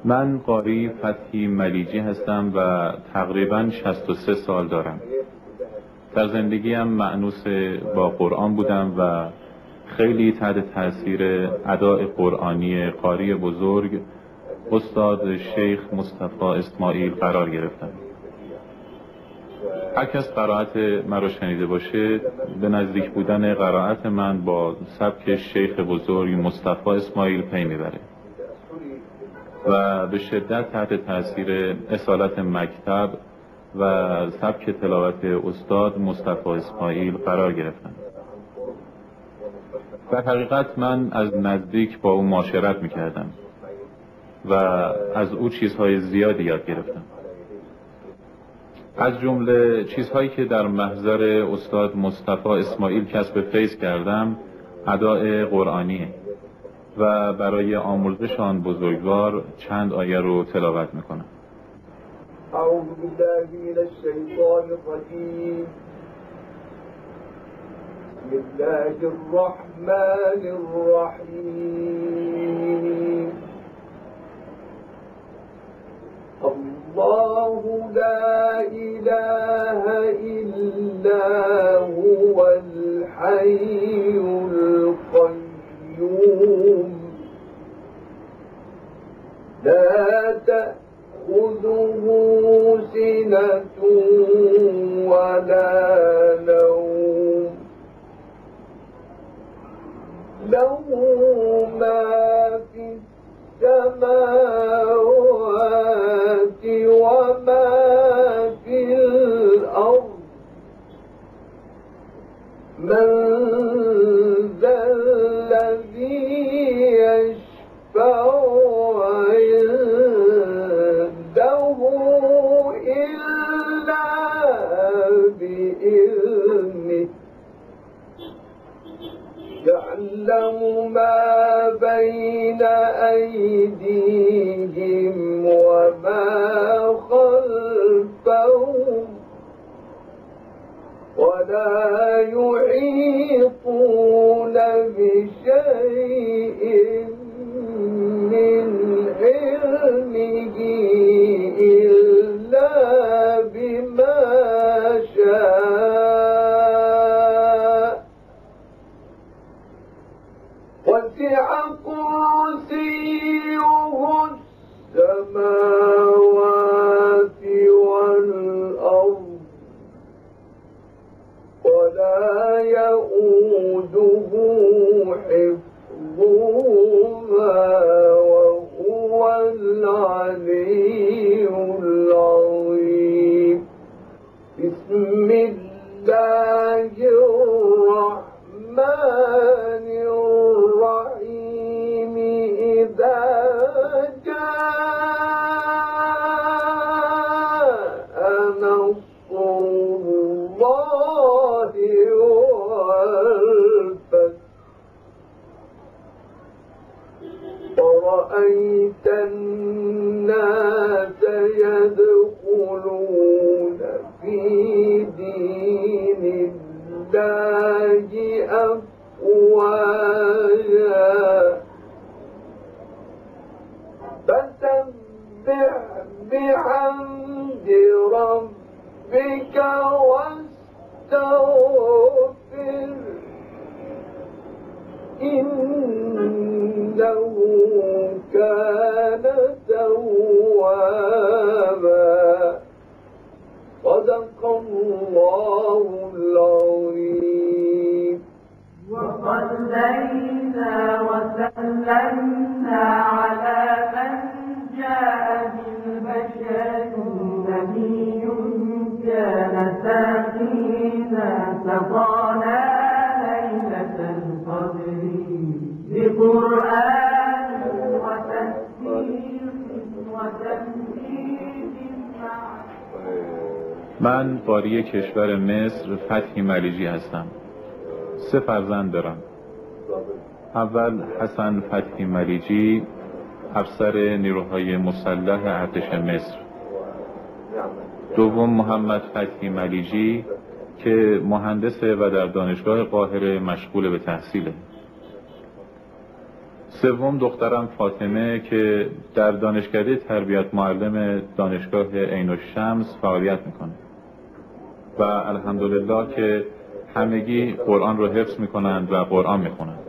من قاری فتحی ملیجی هستم و تقریباً 63 سال دارم. در زندگیم مأنوس با قرآن بودم و خیلی تحت تاثیر اداء قرآنی قاری بزرگ استاد شیخ مصطفی اسماعیل قرار گرفتم. هر کس قرائت مرا شنیده باشه به نزدیک بودن قرائت من با سبک شیخ بزرگ مصطفی اسماعیل پی میبره و به شدت تحت تاثیر اصالت مکتب و سبک تلاوت استاد مصطفی اسماعیل قرار گرفتم. در حقیقت من از نزدیک با او معاشرت میکردم و از او چیزهای زیادی یاد گرفتم. از جمله چیزهایی که در محضر استاد مصطفی اسماعیل کسب فیض کردم اداء قرآنیه و برای آموزش آن بزرگوار چند آیه رو تلاوت میکنم. اعوذ بالله من الشیطان الرجیم. بسم الله الرحمن الرحیم. الله لا إله إلا هو الحي القيوم لا تأخذه سنة ولا نوم له ما في السماوات وما في الأرض من ذا الذي يشفع عنده إلا بإذنه يعلم ما بين أيديهم وما خلفهم ولا يحيطون بشيء من علمه إلا بما شاء وسع كرسيه السماوات والأرض ولا يؤوده حفظهما وهو العلي العظيم. بسم الله الرحمن الرحيم. إذا جاء نصر الله والفتح ورأيت الناس يدخلون في دين الله أفواجا فسبح بحمد ربك واستغفر إنه كان توابا. صدق الله العظيم. وصلينا وسلمنا على من جاء بالبشر نبي كان ساقينا سقانا ليلة القدر بقرآن وتسبيح وتمجيد. من قاری کشور مصر فتحی ملیجی هستم. 3 فرزند دارم. اول حسن فتحی ملیجی، افسر نیروهای مسلح ارتش مصر. دوم محمد فتحی ملیجی که مهندسه و در دانشگاه قاهره مشغول به تحصیله. سوم دخترم فاطمه که در دانشکده تربیت معلم دانشگاه عین الشمس فعالیت میکنه و الحمدلله که همگی قرآن رو حفظ میکنند و قرآن میخونند.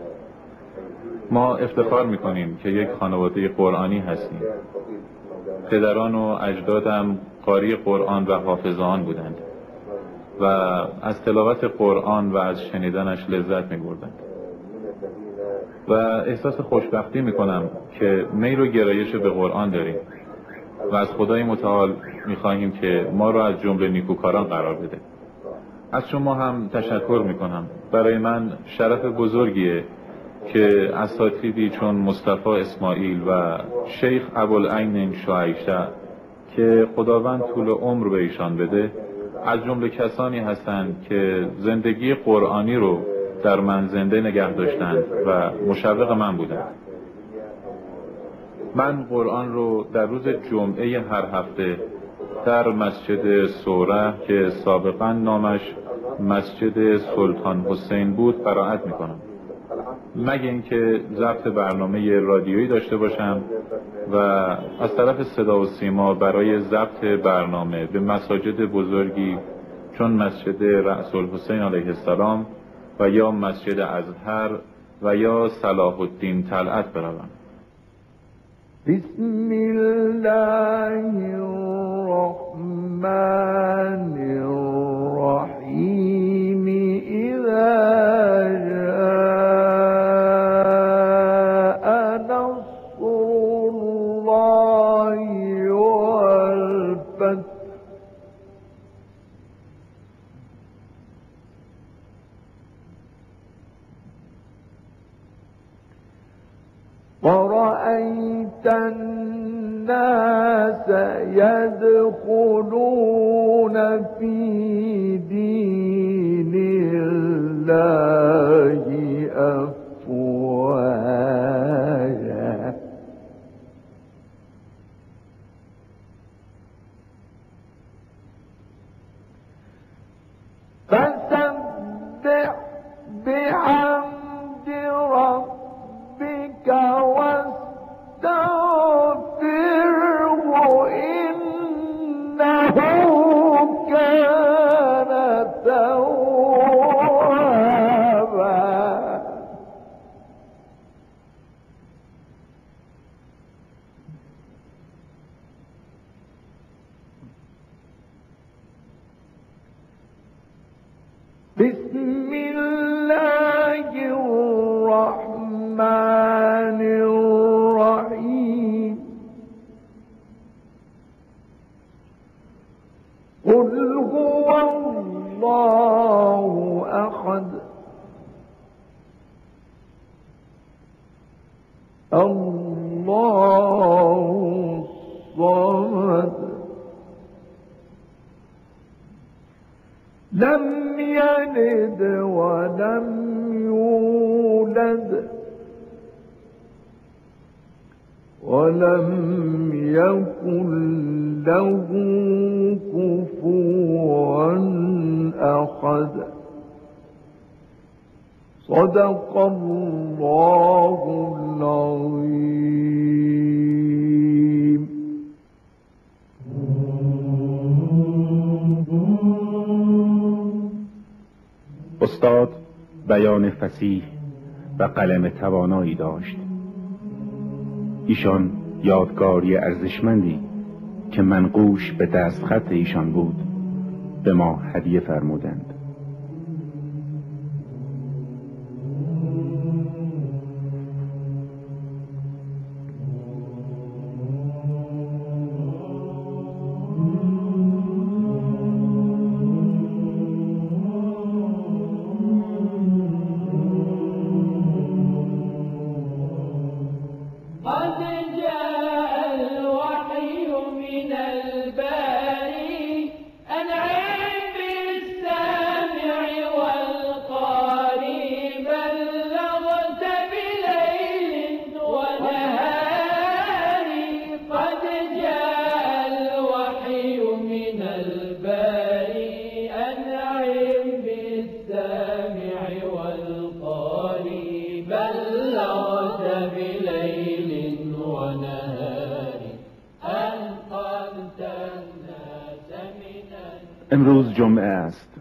ما افتخار میکنیم که یک خانواده قرآنی هستیم. پدران و اجدادم قاری قرآن و حافظ آن بودند و از تلاوت قرآن و از شنیدنش لذت میبردند و احساس خوشبختی میکنم که میل و گرایش به قرآن داریم و از خدای متعال میخواهیم که ما رو از جمله نیکوکاران قرار بده. از شما هم تشکر میکنم. برای من شرف بزرگیه که اساتیدی چون مصطفی اسماعیل و شیخ ابوالعین شعیشه که خداوند طول عمر به ایشان بده از جمله کسانی هستند که زندگی قرآنی رو در من زنده نگه داشتند و مشوق من بودند. من قرآن رو در روز جمعه هر هفته در مسجد سوره که سابقا نامش مسجد سلطان حسین بود قرائت میکنم، مگه اینکه ضبط برنامه رادیویی داشته باشم و از طرف صدا و سیما برای ضبط برنامه به مساجد بزرگی چون مسجد رأس الحسین علیه السلام و یا مسجد ازهر و یا صلاح الدین طلعت بروم. بسم الله الرحمن الرحیم اذا جاء نصر الله والفتح ورأيت الناس يدخلون في دين الله أفواجا فسبح بحمد ربك واستغفره إنه كان توابا. بسم الله الرحمن الرحيم قل هو الله أحد الله الصمد لم يلد ولم يولد ولم يكن له كفوا أحد. صدق الله العظيم. استاد بیان فصیح و قلم توانایی داشت. ایشان یادگاری ارزشمندی که منقوش به دستخط ایشان بود به ما هدیه فرمودند. الباري أنعم بالسلام امروز جمعه است.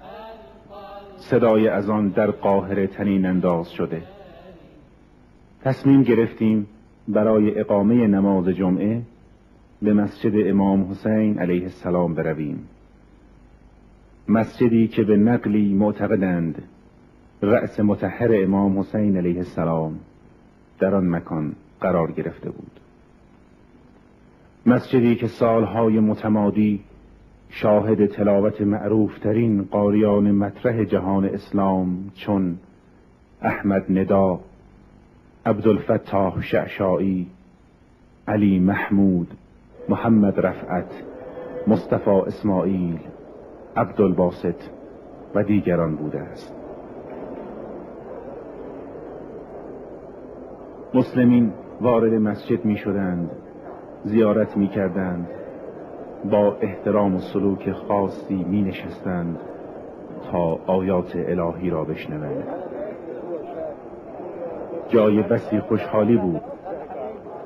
صدای اذان در قاهره طنین انداز شده. تصمیم گرفتیم برای اقامه نماز جمعه به مسجد امام حسین علیه السلام برویم. مسجدی که به نقلی معتقدند رأس مطهر امام حسین علیه السلام در آن مکان قرار گرفته بود. مسجدی که سالهای متمادی شاهد تلاوت معروفترین قاریان مطرح جهان اسلام چون احمد ندا، عبدالفتاح شعشاعی، علی محمود، محمد رفعت، مصطفی اسماعیل، عبدالباسط و دیگران بوده است. مسلمین وارد مسجد می شدند، زیارت می کردند، با احترام و سلوک خاصی می نشستند تا آیات الهی را بشنوند. جای بسی خوشحالی بود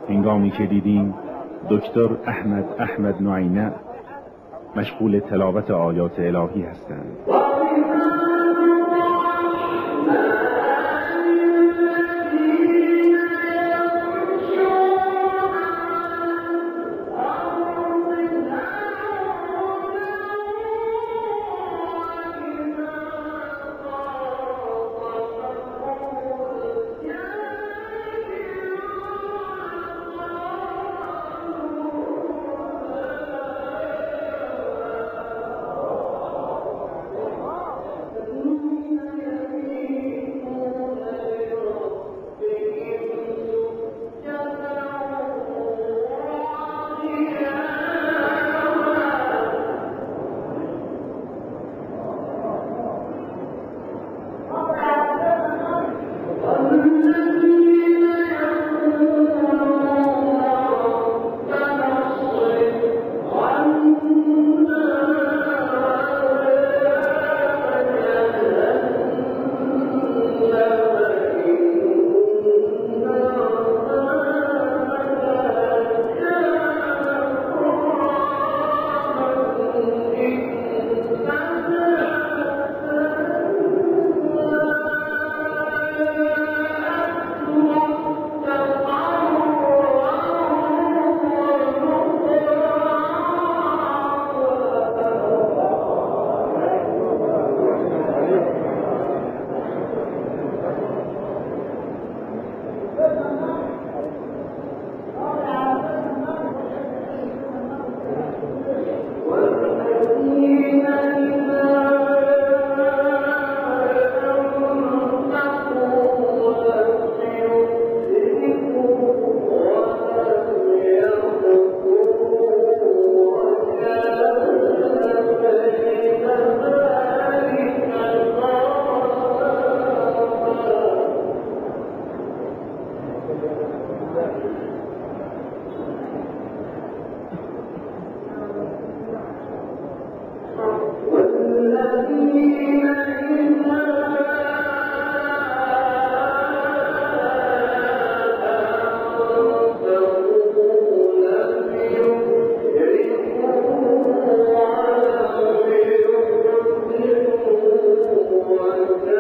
هنگامی که دیدیم دکتر احمد نعینه مشغول تلاوت آیات الهی هستند.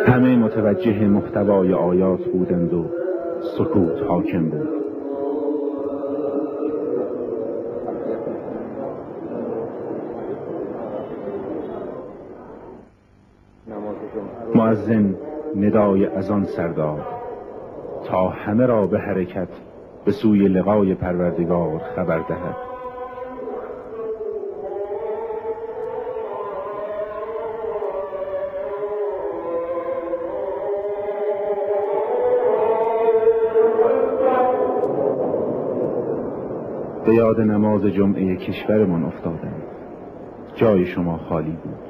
همه متوجه محتوای آیات بودند و سکوت حاکم بود. مؤذن ندای اذان سر داد تا همه را به حرکت به سوی لقای پروردگار خبر دهد. به یاد نماز جمعه کشورمان افتادند. جای شما خالی بود.